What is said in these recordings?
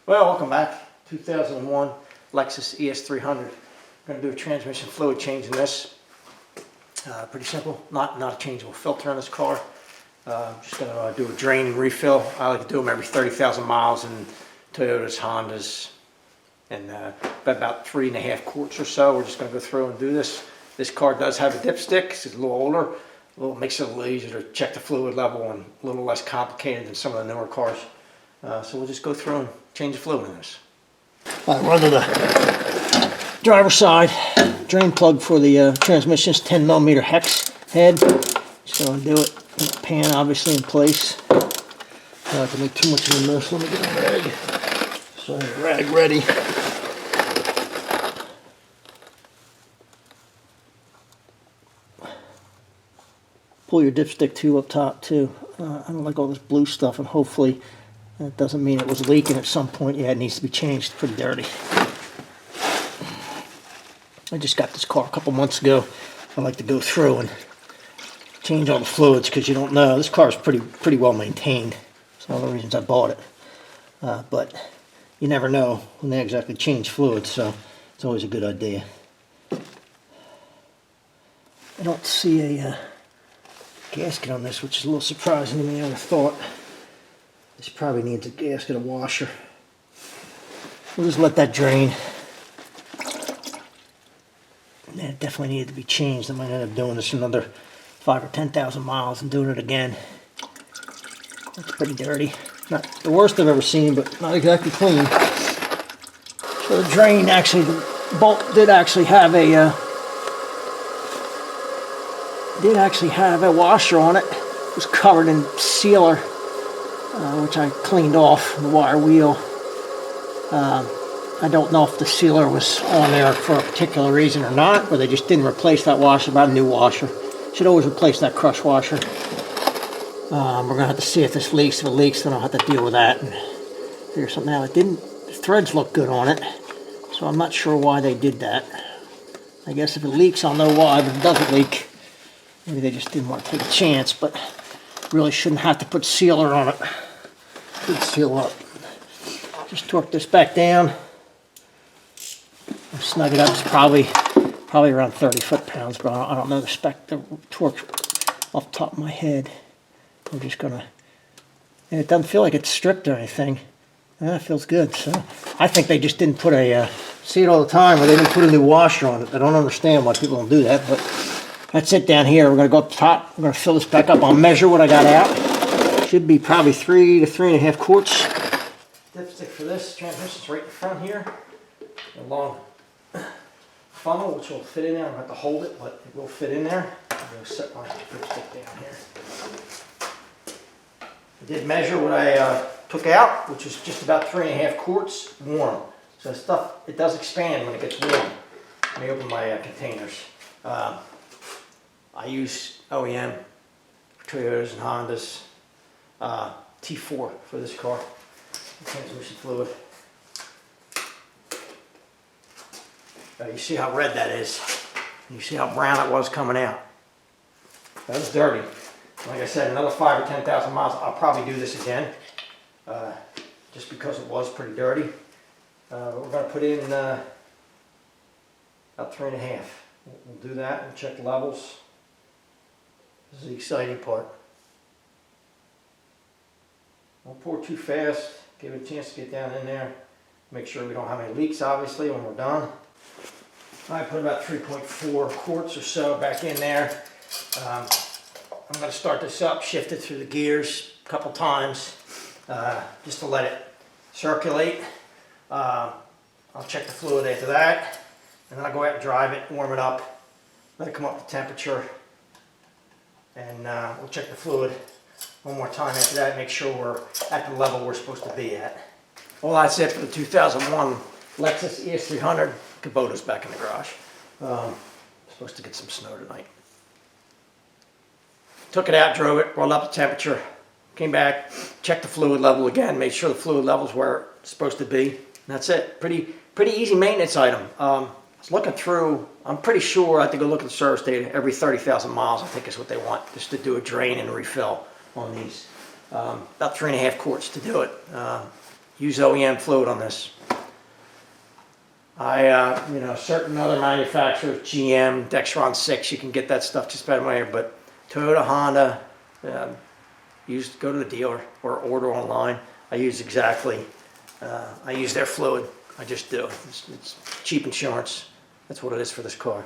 Well, welcome back. 2001 Lexus ES300. Going to do a transmission fluid change in this. Pretty simple. Not a changeable filter on this car. Just going to do a drain and refill. I like to do them every 30,000 miles in Toyotas, Hondas, and about 3.5 quarts or so. We're just going to go through and do this. This car does have a dipstick. It's a little older. Makes it a little easier to check the fluid level and a little less complicated than some of the newer cars. So we'll just go through and change the fluid in this. Run to the driver's side. Drain plug for the transmission is 10mm hex head. Just going to do it. The pan obviously in place. Not have to make too much of a mess. Let me get a rag. So I have a rag ready. Pull your dipstick tube up top too. I don't like all this blue stuff, and hopefully that doesn't mean it was leaking at some point. Yeah, it needs to be changed. It's pretty dirty. I just got this car a couple months ago. I like to go through and change all the fluids because you don't know. This car is pretty well maintained. It's one of the reasons I bought it. But you never know when they exactly change fluids, so it's always a good idea. I don't see a gasket on this, which is a little surprising to me. I would have thought this probably needs a gasket, a washer. We'll just let that drain. That definitely needed to be changed. I might end up doing this another 5 or 10,000 miles and doing it again. It's pretty dirty. Not the worst I've ever seen, but not exactly clean. So the drain actually, the bolt did actually have a washer on it. It was covered in sealer, which I cleaned off the wire wheel. I don't know if the sealer was on there for a particular reason or not, or they just didn't replace that washer. About a new washer. Should always replace that crush washer. We're going to have to see if this leaks. If it leaks, then I'll have to deal with that and figure something out. The threads look good on it, so I'm not sure why they did that. I guess if it leaks, I'll know why, but if it doesn't leak, maybe they just didn't want to take a chance, but really shouldn't have to put sealer on it. Should seal up. Just torque this back down. Snug it up. It's probably around 30 foot-pounds, but I don't know the torque off the top of my head. I'm just gonna, and it doesn't feel like it's stripped or anything. It feels good. So I think they just didn't put a, see it all the time where they didn't put a new washer on it. I don't understand why people don't do that, but that's it down here. We're gonna go up the top. We're gonna fill this back up. I'll measure what I got out. Should be probably 3 to 3.5 quarts. Dipstick for this transmission's right in front here. A long funnel which will fit in there. I don't have to hold it, but it will fit in there. I'm going to set my dipstick down here. I did measure what I took out, which was just about 3.5 quarts warm. So stuff, it does expand when it gets warm. Let me open my containers. I use OEM for Toyotas and Hondas. T4 for this car. Transmission fluid. You see how red that is. You see how brown it was coming out. That was dirty. Like I said, another 5 or 10,000 miles. I'll probably do this again, just because it was pretty dirty. But we're going to put in about 3.5. We'll do that and check the levels. This is the exciting part. Don't pour too fast. Give it a chance to get down in there. Make sure we don't have any leaks, obviously, when we're done. I put about 3.4 quarts or so back in there. I'm going to start this up, shift it through the gears a couple times, just to let it circulate. I'll check the fluid after that, and then I'll go out and drive it, warm it up, let it come up to temperature, and we'll check the fluid one more time after that, make sure we're at the level we're supposed to be at. Well, that's it for the 2001 Lexus ES300. Kubota's back in the garage. Supposed to get some snow tonight. Took it out, drove it, brought it up to temperature, came back, checked the fluid level again, made sure the fluid level's where it's supposed to be. And that's it. Pretty easy maintenance item. I was looking through, I'm pretty sure I have to go look at the service data every 30,000 miles, I think is what they want, just to do a drain and refill on these. About 3.5 quarts to do it. use OEM fluid on this. You know, certain other manufacturers, GM, Dexron 6, you can get that stuff just about anywhere, but Toyota, Honda, go to the dealer or order online. I use their fluid. I just do. It's cheap insurance. That's what it is for this car.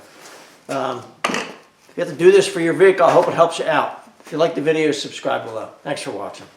If you have to do this for your vehicle, I hope it helps you out. If you like the video, subscribe below. Thanks for watching.